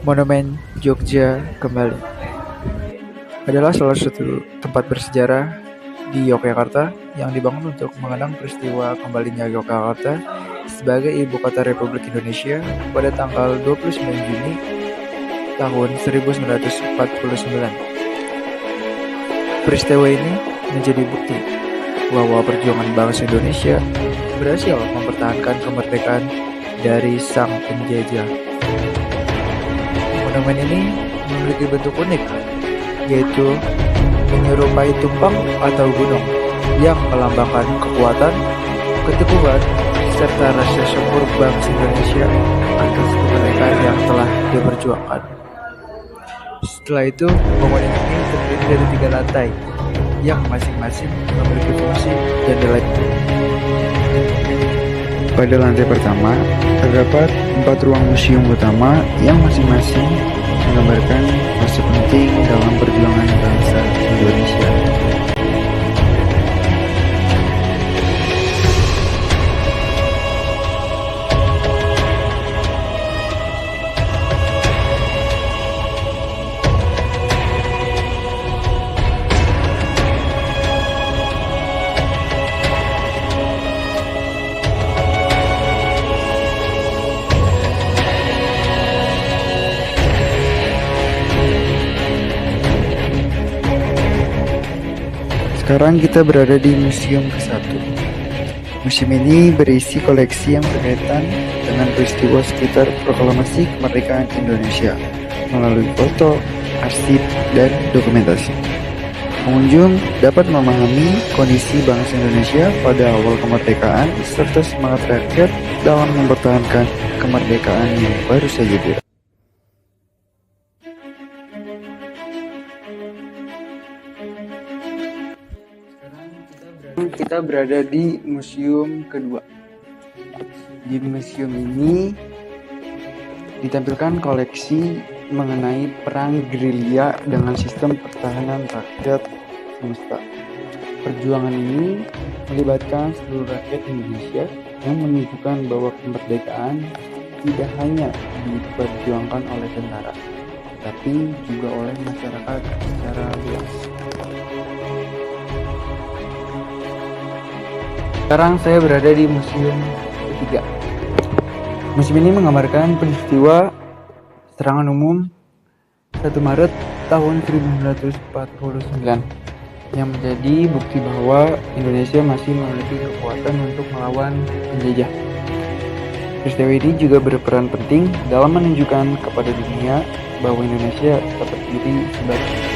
Monumen Jogja kembali adalah salah satu tempat bersejarah di Yogyakarta yang dibangun untuk mengenang peristiwa kembalinya Yogyakarta sebagai ibu kota Republik Indonesia pada tanggal 29 Juni tahun 1949. Peristiwa ini menjadi bukti bahwa perjuangan bangsa Indonesia berhasil mempertahankan kemerdekaan dari sang penjajah. Monumen ini memiliki bentuk unik, yaitu menyerupai tumpeng atau gunung yang melambangkan kekuatan, keteguhan, serta rasa syukur bangsa Indonesia atas kemerdekaan yang telah diperjuangkan. Setelah itu, bangunan ini terdiri dari 3 lantai yang masing-masing memiliki fungsi dan nilai. Pada lantai pertama, terdapat 4 ruang museum utama yang masing-masing menggambarkan fase penting dalam perjuangan bangsa Indonesia. Sekarang kita berada di museum ke-1. Museum ini berisi koleksi yang berkaitan dengan peristiwa sekitar proklamasi kemerdekaan Indonesia melalui foto, arsip, dan dokumentasi. Pengunjung dapat memahami kondisi bangsa Indonesia pada awal kemerdekaan serta semangat rakyat dalam mempertahankan kemerdekaan yang baru saja diraih. Kita berada di museum kedua. Di museum ini ditampilkan koleksi mengenai perang gerilya dengan sistem pertahanan rakyat semesta. Perjuangan ini melibatkan seluruh rakyat Indonesia yang menunjukkan bahwa kemerdekaan tidak hanya diperjuangkan oleh tentara, tapi juga oleh masyarakat secara luas. Sekarang saya berada di museum ketiga. Museum ini menggambarkan peristiwa serangan umum 1 Maret tahun 1949 yang menjadi bukti bahwa Indonesia masih memiliki kekuatan untuk melawan penjajah. Peristiwa ini juga berperan penting dalam menunjukkan kepada dunia bahwa Indonesia tetap berdiri sebagai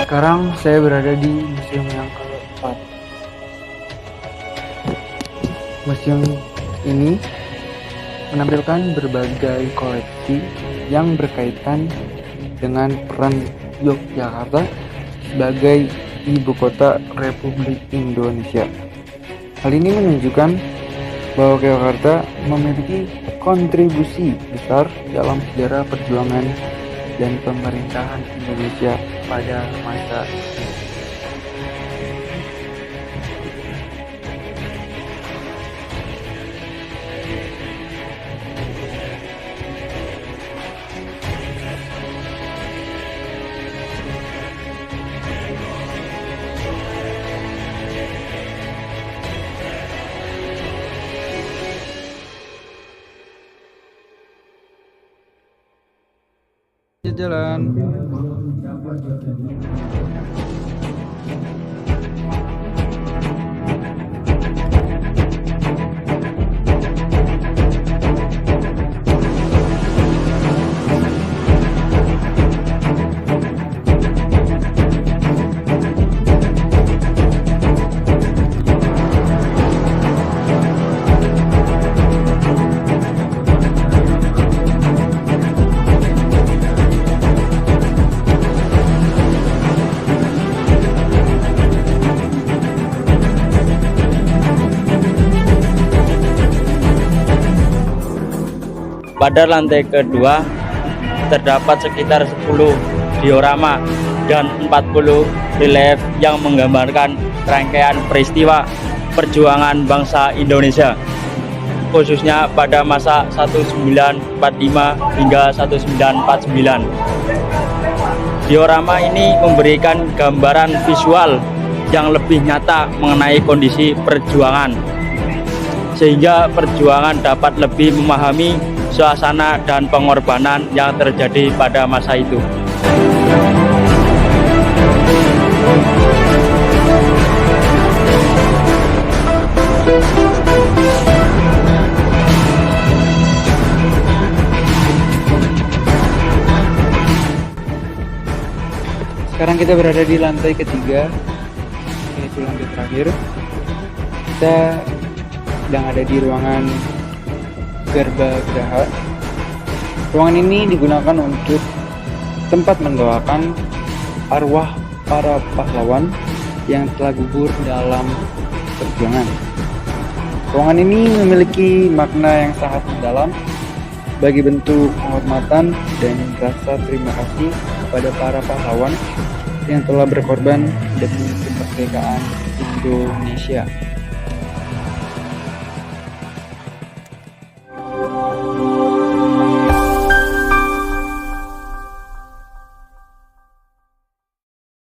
Sekarang saya berada di museum yang keempat. Museum ini menampilkan berbagai koleksi yang berkaitan dengan peran Yogyakarta sebagai ibu kota Republik Indonesia. Hal ini menunjukkan bahwa Yogyakarta memiliki kontribusi besar dalam sejarah perjuangan dan pemerintahan Indonesia pada masa ini. Jalan. Pada lantai kedua terdapat sekitar 10 diorama dan 40 relief yang menggambarkan rangkaian peristiwa perjuangan bangsa Indonesia, khususnya pada masa 1945 hingga 1949. Diorama ini memberikan gambaran visual yang lebih nyata mengenai kondisi perjuangan, sehingga perjuangan dapat lebih memahami suasana dan pengorbanan yang terjadi pada masa itu. Sekarang kita berada di lantai ketiga, yaitu lantai terakhir. Kita sedang ada di ruangan Garba Graha. Ruangan ini digunakan untuk tempat mendoakan arwah para pahlawan yang telah gugur dalam perjuangan. Ruangan ini memiliki makna yang sangat mendalam bagi bentuk penghormatan dan rasa terima kasih kepada para pahlawan yang telah berkorban demi kemerdekaan Indonesia.